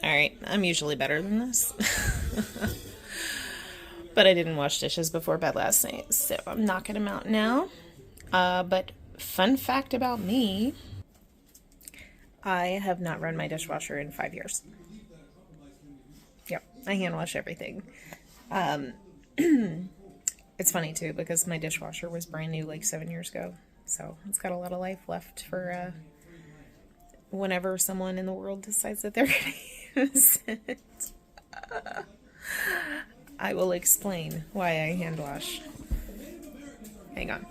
Alright, I'm usually better than this. But I didn't wash dishes before bed last night, so I'm knocking them out now. But fun fact about me, I have not run my dishwasher in 5 years. Yep, I hand wash everything. It's funny too because my dishwasher was brand new like 7 years ago, so it's got a lot of life left for whenever someone in the world decides that they're going to use it. I will explain why I hand wash. Hang on.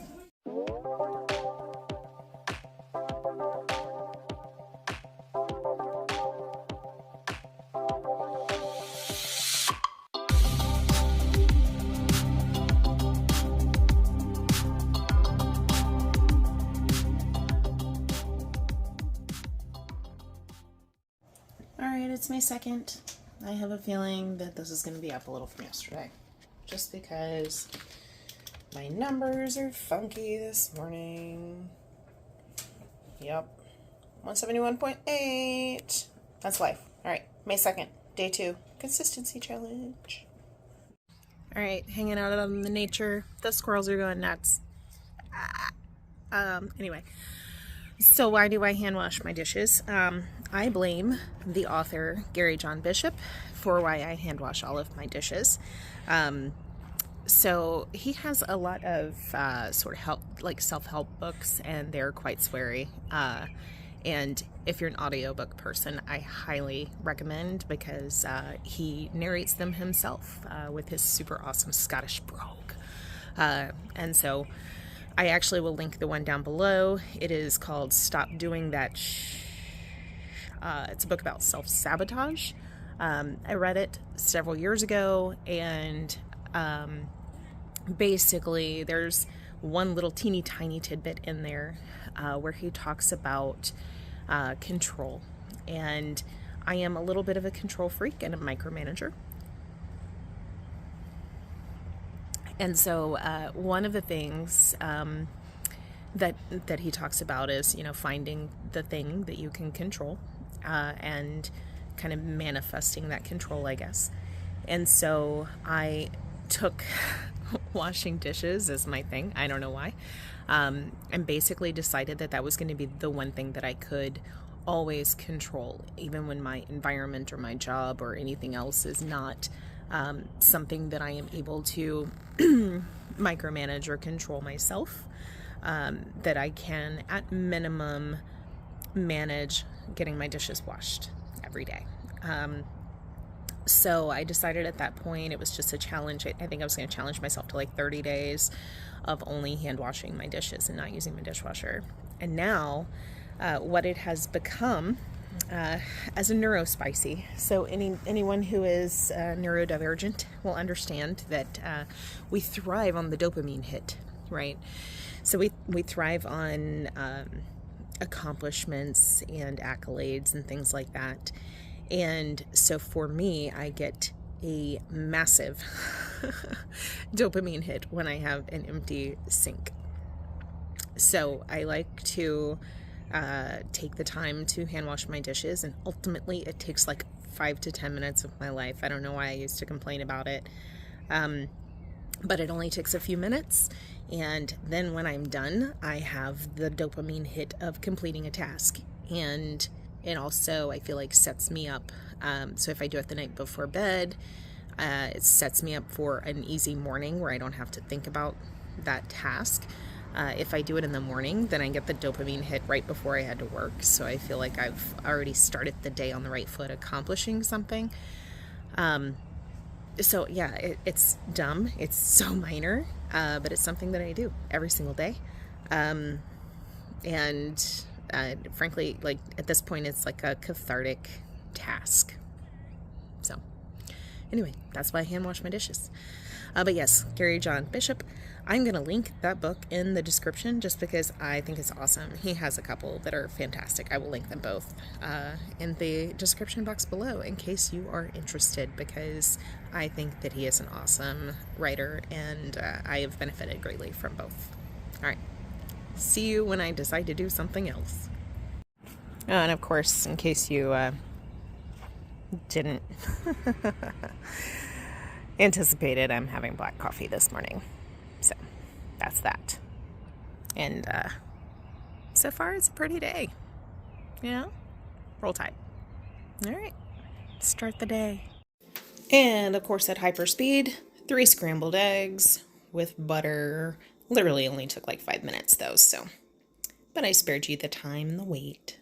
Alright, it's May 2nd. I have a feeling that this is going to be up a little from yesterday. Just because my numbers are funky this morning. Yep. 171.8. That's life. Alright, May 2nd, day 2. Consistency challenge. Alright, hanging out in the nature. The squirrels are going nuts. Anyway. So why do I hand wash my dishes? I blame the author, Gary John Bishop, for why I hand wash all of my dishes. So he has a lot of sort of self-help books, and they're quite sweary. And if you're an audiobook person, I highly recommend because he narrates them himself with his super awesome Scottish brogue. And so I actually will link the one down below. It is called Stop Doing That it's a book about self-sabotage. I read it several years ago, and basically there's one little teeny tiny tidbit in there where he talks about control. And I am a little bit of a control freak and a micromanager. And so one of the things that he talks about is, finding the thing that you can control and kind of manifesting that control, I guess. And so I took washing dishes as my thing. I don't know why. And basically decided that was going to be the one thing that I could always control, even when my environment or my job or anything else is not something that I am able to micromanage or control myself, that I can at minimum manage getting my dishes washed every day. So I decided at that point it was just a challenge. I think I was going to challenge myself to like 30 days of only hand washing my dishes and not using my dishwasher. And now what it has become as a neurospicy. So anyone who is neurodivergent will understand that we thrive on the dopamine hit, right? So we thrive on accomplishments and accolades and things like that. And so for me, I get a massive dopamine hit when I have an empty sink. So I like to take the time to hand wash my dishes, and ultimately it takes like 5 to 10 minutes of my life. I don't know why I used to complain about it, but it only takes a few minutes, and then when I'm done, I have the dopamine hit of completing a task. And it also, I feel like, sets me up. So if I do it the night before bed, it sets me up for an easy morning where I don't have to think about that task. If I do it in the morning, then I get the dopamine hit right before I had to work. So I feel like I've already started the day on the right foot accomplishing something. So yeah, it's dumb. It's so minor, but it's something that I do every single day. And frankly, like at this point, it's like a cathartic task. So anyway, that's why I hand wash my dishes. But yes, Gary John Bishop. I'm going to link that book in the description just because I think it's awesome. He has a couple that are fantastic. I will link them both in the description box below in case you are interested, because I think that he is an awesome writer, and I have benefited greatly from both. All right. See you when I decide to do something else. And of course, in case you didn't anticipated I'm having black coffee this morning. So that's that. And so far it's a pretty day. You know? Roll Tide. All right. Start the day. And of course at hyperspeed, 3 scrambled eggs with butter. Literally only took like 5 minutes though, so. But I spared you the time and the wait.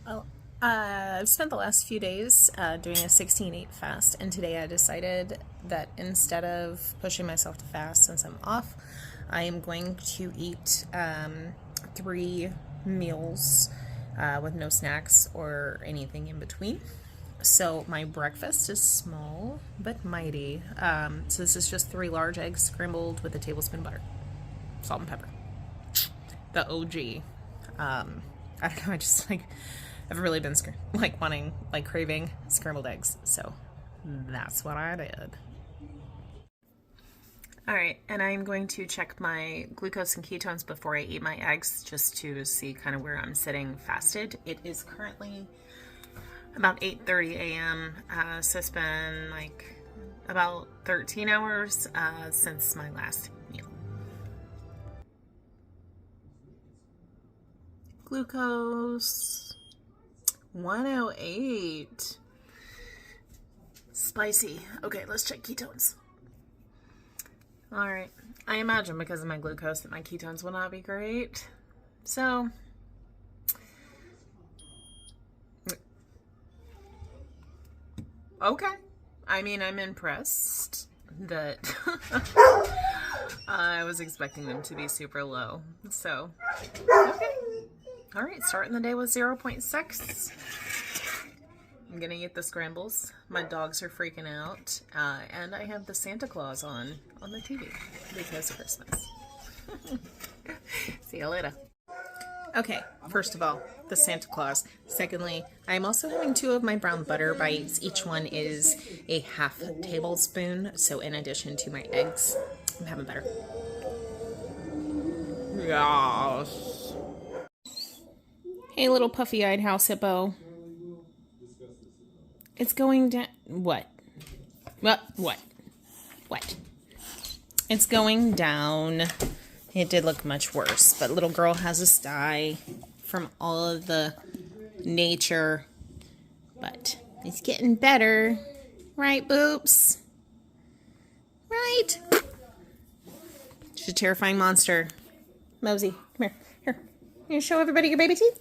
Well, I've spent the last few days doing a 16-8 fast, and today I decided that instead of pushing myself to fast since I'm off, I am going to eat 3 meals with no snacks or anything in between. So my breakfast is small but mighty. So this is just 3 large eggs scrambled with a tablespoon of butter, salt and pepper. The OG. I don't know, I just I've really been craving scrambled eggs, so that's what I did. All right, and I'm going to check my glucose and ketones before I eat my eggs, just to see kind of where I'm sitting fasted. It is currently about 8:30 a.m., so it's been like about 13 hours since my last meal. Glucose 108. Spicy. Okay, let's check ketones. All right. I imagine because of my glucose that my ketones will not be great. So, okay. I mean, I'm impressed that I was expecting them to be super low. So, okay. All right, starting the day with 0.6. I'm gonna eat the scrambles. My dogs are freaking out, and I have the Santa Claus on the TV because of Christmas. See you later. Okay, first of all, the Santa Claus. Secondly, I'm also having 2 of my brown butter bites. Each one is a half tablespoon, so in addition to my eggs, I'm having butter. Yes. Hey, little puffy-eyed house hippo. It's going down. What? What? It's going down. It did look much worse, but little girl has a sty from all of the nature. But it's getting better. Right, Boops? Right? She's a terrifying monster. Mosey, come here. Here. You show everybody your baby teeth?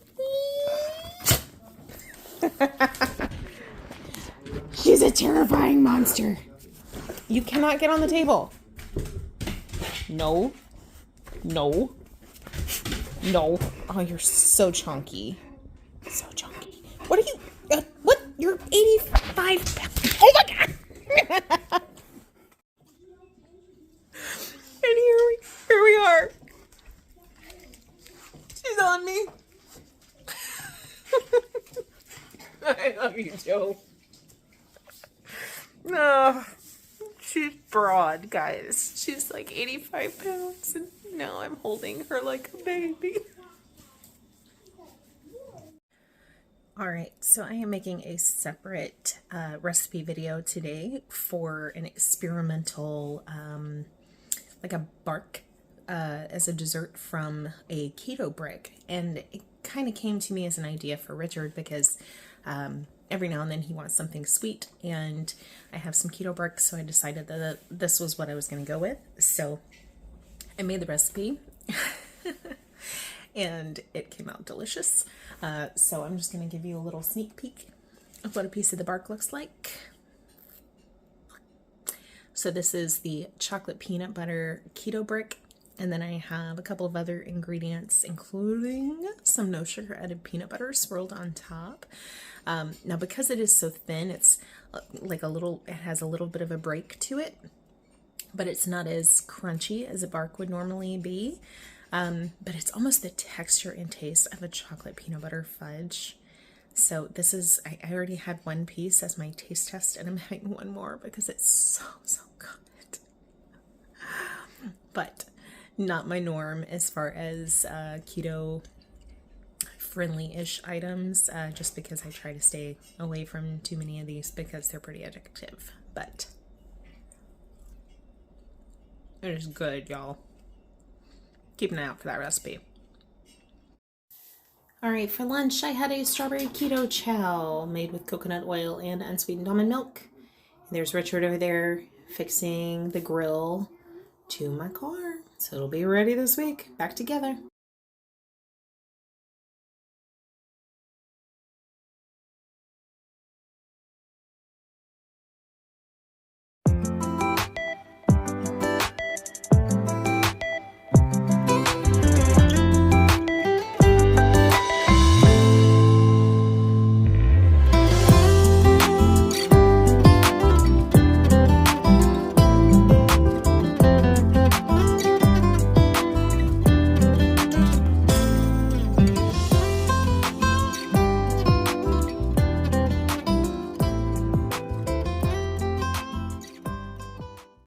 She's a terrifying monster. You cannot get on the table. No. No. No. Oh, you're so chunky. So chunky. What are you? What? You're 85 pounds. Oh my God. And here we are. She's on me. I love you, Joe. No, she's broad, guys. She's like 85 pounds, and now I'm holding her like a baby. All right, so I am making a separate recipe video today for an experimental, like a bark as a dessert from a Keto Brick. And it kind of came to me as an idea for Richard because every now and then he wants something sweet, and I have some keto bricks, so I decided that this was what I was going to go with. So I made the recipe and it came out delicious. So I'm just going to give you a little sneak peek of what a piece of the bark looks like. So this is the chocolate peanut butter keto brick, and then I have a couple of other ingredients, including some no sugar added peanut butter swirled on top. Now, because it is so thin, it's like it has a little bit of a break to it, but it's not as crunchy as a bark would normally be. But it's almost the texture and taste of a chocolate peanut butter fudge. So this is, I already had one piece as my taste test, and I'm having one more because it's so good. But not my norm as far as keto friendly-ish items, just because I try to stay away from too many of these because they're pretty addictive. But it is good, y'all. Keep an eye out for that recipe. Alright, for lunch I had a strawberry keto chow made with coconut oil and unsweetened almond milk. And there's Richard over there fixing the grill to my car. So it'll be ready this week. Back together.